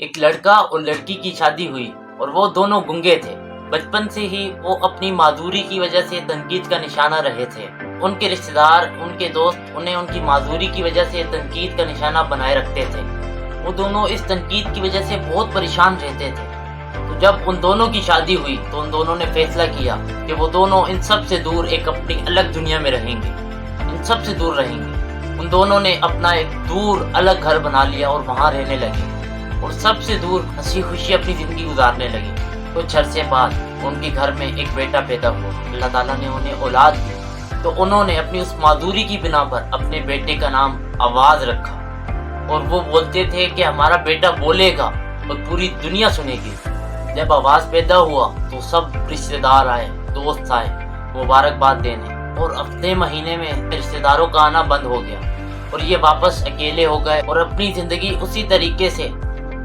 ایک لڑکا اور لڑکی کی شادی ہوئی اور وہ دونوں گنگے تھے۔ بچپن سے ہی وہ اپنی معذوری کی وجہ سے تنقید کا نشانہ رہے تھے۔ ان کے رشتہ دار، ان کے دوست انہیں ان کی معذوری کی وجہ سے تنقید کا نشانہ بنائے رکھتے تھے۔ وہ دونوں اس تنقید کی وجہ سے بہت پریشان رہتے تھے۔ تو جب ان دونوں کی شادی ہوئی تو ان دونوں نے فیصلہ کیا کہ وہ دونوں ان سب سے دور ایک اپنی الگ دنیا میں رہیں گے، ان سب سے دور رہیں گے۔ ان دونوں نے اپنا ایک دور الگ گھر بنا لیا اور وہاں رہنے لگے اور سب سے دور ہنسی خوشی اپنی زندگی گزارنے لگے۔ کچھ عرصے بعد ان کے گھر میں ایک بیٹا پیدا ہوا۔ اللہ تعالیٰ نے انہیں اولاد دی تو انہوں نے اپنی اس معذوری کی بنا پر اپنے بیٹے کا نام آواز رکھا، اور وہ بولتے تھے کہ ہمارا بیٹا بولے گا اور پوری دنیا سنے گی۔ جب آواز پیدا ہوا تو سب رشتہ دار آئے، دوست آئے مبارکباد دینے، اور ہفتے مہینے میں رشتہ داروں کا آنا بند ہو گیا اور یہ واپس اکیلے ہو گئے اور اپنی زندگی اسی طریقے سے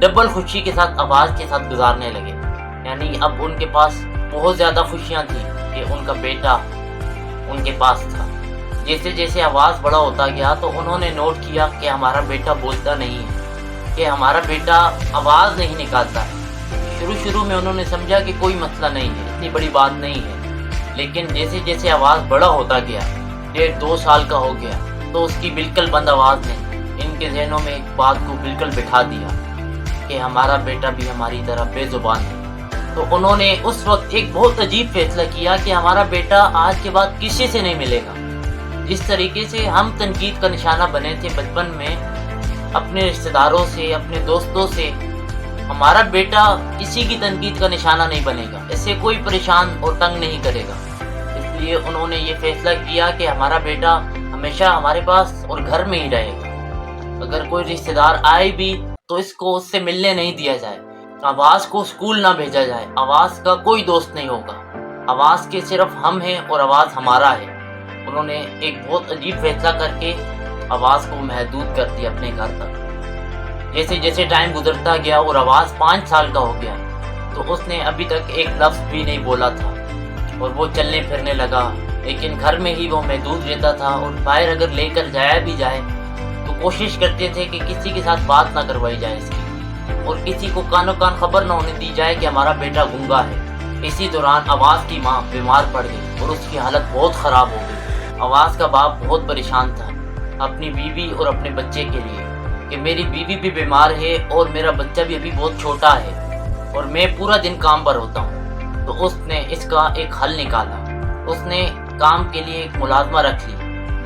ڈبل خوشی کے ساتھ آواز کے ساتھ گزارنے لگے۔ یعنی اب ان کے پاس بہت زیادہ خوشیاں تھیں کہ ان کا بیٹا ان کے پاس تھا۔ جیسے جیسے آواز بڑا ہوتا گیا تو انہوں نے نوٹ کیا کہ ہمارا بیٹا بولتا نہیں ہے، کہ ہمارا بیٹا آواز نہیں نکالتا ہے۔ شروع میں انہوں نے سمجھا کہ کوئی مسئلہ نہیں ہے، اتنی بڑی بات نہیں ہے، لیکن جیسے جیسے آواز بڑا ہوتا گیا، 1.5-2 سال کا ہو گیا، تو اس کی بالکل بند آواز نے ان کے ذہنوں میں ایک بات کو بالکل بٹھا دیا کہ ہمارا بیٹا بھی ہماری طرح بے زبان ہے۔ تو انہوں نے اس وقت ایک بہت عجیب فیصلہ کیا کہ ہمارا بیٹا آج کے بعد کسی سے نہیں ملے گا۔ جس طریقے سے ہم تنقید کا نشانہ بنے تھے بچپن میں اپنے رشتہ داروں سے، اپنے دوستوں سے، ہمارا بیٹا کسی کی تنقید کا نشانہ نہیں بنے گا، اس سے کوئی پریشان اور تنگ نہیں کرے گا۔ اس لیے انہوں نے یہ فیصلہ کیا کہ ہمارا بیٹا ہمیشہ ہمارے پاس اور گھر میں ہی رہے گا۔ اگر کوئی رشتہ دار آئے بھی تو اس کو اس سے ملنے نہیں دیا جائے، آواز کو اسکول نہ بھیجا جائے، آواز کا کوئی دوست نہیں ہوگا، آواز کے صرف ہم ہیں اور آواز ہمارا ہے۔ انہوں نے ایک بہت عجیب فیصلہ کر کے آواز کو محدود کر دیا اپنے گھر تک۔ جیسے جیسے ٹائم گزرتا گیا اور آواز 5 سال کا ہو گیا تو اس نے ابھی تک ایک لفظ بھی نہیں بولا تھا، اور وہ چلنے پھرنے لگا، لیکن گھر میں ہی وہ محدود رہتا تھا، اور باہر اگر لے کر جایا بھی جائے تو کوشش کرتے تھے کہ کسی کے ساتھ بات نہ کروائی جائے اس کی، اور کسی کو کانوں کان خبر نہ ہونے دی جائے کہ ہمارا بیٹا گنگا ہے۔ اسی دوران آواز کی ماں بیمار پڑ گئی اور اس کی حالت بہت خراب ہو گئی۔ آواز کا باپ بہت پریشان تھا اپنی بیوی اور اپنے بچے کے لیے کہ میری بیوی بھی بیمار ہے اور میرا بچہ بھی ابھی بہت چھوٹا ہے اور میں پورا دن کام پر ہوتا ہوں۔ تو اس نے اس کا ایک حل نکالا۔ اس نے کام کے لیے ایک ملازمہ رکھ لی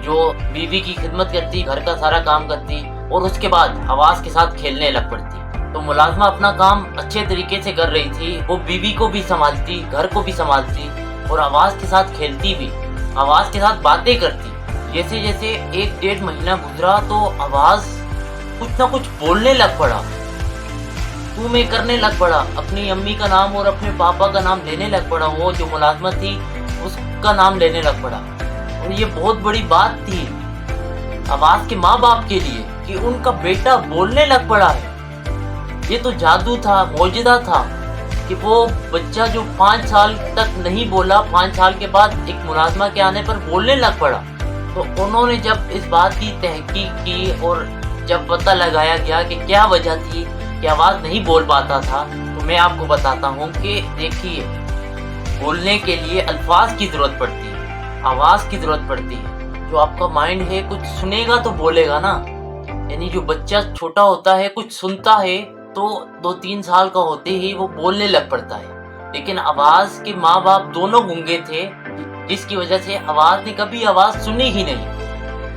جو بیوی کی خدمت کرتی، گھر کا سارا کام کرتی، اور اس کے بعد آواز کے ساتھ کھیلنے لگ پڑتی۔ تو ملازمہ اپنا کام اچھے طریقے سے کر رہی تھی، وہ بیوی کو بھی سنبھالتی، گھر کو بھی سنبھالتی، اور آواز کے ساتھ کھیلتی بھی، آواز کے ساتھ باتیں کرتی۔ جیسے جیسے 1-1.5 مہینہ گزرا تو آواز کچھ نہ کچھ بولنے لگ پڑا، تو میں کرنے لگ پڑا، اپنی امی کا نام اور اپنے پاپا کا نام لینے لگ پڑا، وہ جو ملازمہ تھی اس کا نام لینے لگ پڑا۔ اور یہ بہت بڑی بات تھی آواز کے ماں باپ کے لیے کہ ان کا بیٹا بولنے لگ پڑا ہے۔ یہ تو جادو تھا، معجزہ تھا کہ وہ بچہ جو 5 سال تک نہیں بولا، 5 سال کے بعد ایک ملازمہ کے آنے پر بولنے لگ پڑا۔ تو انہوں نے جب اس بات کی تحقیق کی اور جب پتہ لگایا گیا کہ کیا وجہ تھی کہ آواز نہیں بول پاتا تھا، تو میں آپ کو بتاتا ہوں کہ دیکھیے، بولنے کے لیے الفاظ کی ضرورت پڑتی ہے، آواز کی ضرورت پڑتی ہے۔ جو آپ کا مائنڈ ہے کچھ سنے گا تو بولے گا نا، یعنی جو بچہ چھوٹا ہوتا ہے کچھ سنتا ہے تو 2-3 سال کا ہوتے ہی وہ بولنے لگ پڑتا ہے۔ لیکن آواز کے ماں باپ دونوں گونگے تھے، جس کی وجہ سے آواز نے کبھی آواز سنی ہی نہیں۔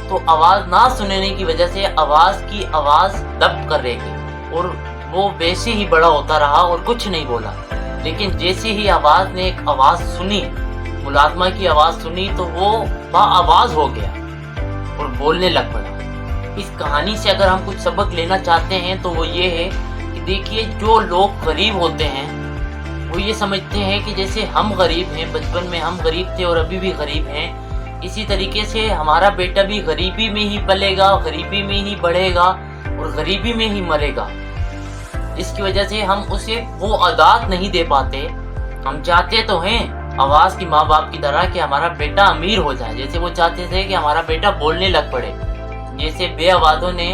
تو آواز نہ سننے کی وجہ سے آواز کی آواز دب کر رہ گئی اور وہ ویسے ہی بڑا ہوتا رہا اور کچھ نہیں بولا۔ لیکن جیسے ہی آواز نے ایک آواز سنی، ملازمہ کی آواز سنی، تو وہ با آواز ہو گیا اور بولنے لگ پڑا۔ اس کہانی سے اگر ہم کچھ سبق لینا چاہتے ہیں تو وہ یہ ہے کہ دیکھیے، جو لوگ غریب ہوتے ہیں وہ یہ سمجھتے ہیں کہ جیسے ہم غریب ہیں، بچپن میں ہم غریب تھے اور ابھی بھی غریب ہیں، اسی طریقے سے ہمارا بیٹا بھی غریبی میں ہی پلے گا، غریبی میں ہی بڑھے گا اور غریبی میں ہی مرے گا۔ اس کی وجہ سے ہم اسے وہ عادات نہیں دے پاتے۔ ہم چاہتے تو ہیں آواز کی ماں باپ کی طرح کہ ہمارا بیٹا امیر ہو جائے، جیسے وہ چاہتے تھے کہ ہمارا بیٹا بولنے لگ پڑے، جیسے بے آوازوں نے